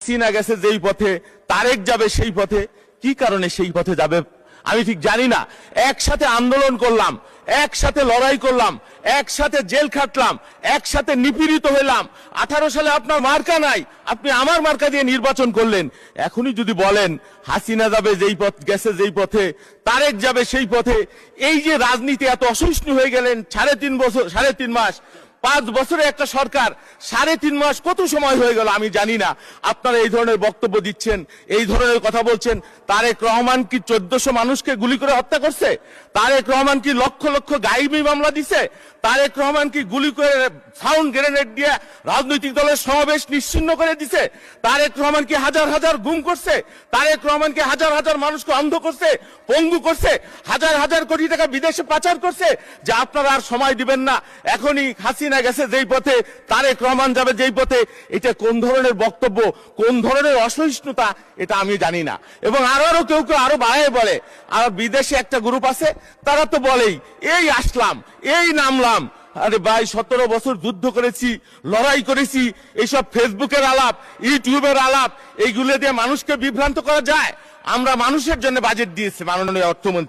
হাসিনা গেছে যেই পথে, তারেক যাবে সেই পথে। কি কারণে সেই পথে যাবে আমি ঠিক জানি না। একসাথে আন্দোলন করলাম, একসাথে লড়াই করলাম, একসাথে জেল খাটলাম, একসাথে নিপীড়িত হইলাম। 18 সালে আপনার মার্কা নাই, আপনি আমার মার্কা দিয়ে নির্বাচন করলেন। এখনই যদি বলেন হাসিনা যাবে যেই পথ গেছে যেই পথে, তারেক যাবে সেই পথে, এই যে রাজনীতি এত অসহিষ্ণু হয়ে গেলেন 3.5 বছর, 3.5 মাস, 5 বছরে একটা সরকার, 3.5 মাস কত সময় হয়ে গেল আমি জানি না। আপনারা এই ধরনের বক্তব্য দিচ্ছেন, এই ধরনের কথা বলছেন। তারেক রহমান কি 1400 মানুষকে গুলি করে হত্যা করছে? তারেক রহমান কি লক্ষ লক্ষ গায়েবী মামলা দিছে? তারেক রহমান কি গুলি করে সাউন্ড গ্রেনেড দিয়ে রাজনৈতিক দলের সমাবেশ নিশ্চিহ্ন করে দিছে? তারেক রহমান কি হাজার হাজার গুম করছে? তারেক রহমান কি হাজার হাজার মানুষকে অন্ধ করছে, পঙ্গু করছে, হাজার হাজার কোটি টাকা বিদেশে পাচার করছে? যে আপনারা আর সময় দিবেন না, এখনই হাসিনা গেছে যেই পথে, তারেক রহমান যাবে যেই পথে, এটা কোন ধরনের বক্তব্য, কোন ধরনের অসহিষ্ণুতা, এটা আমি জানি না। এবং আরো কেউ কেউ আরো বাড়ায় বলে, আর বিদেশে একটা গ্রুপ আছে, তারা তো বলেই এই আসলাম, এই নামলাম। আরে ভাই, 17 বছর যুদ্ধ করেছি, লড়াই করেছি, এইসব ফেসবুকের আলাপ, ইউটিউবের আলাপ, এইগুলো দিয়ে মানুষকে বিভ্রান্ত করা যায়? আমরা মানুষের জন্য বাজেট দিয়েছি মাননীয় অর্থমন্ত্রী।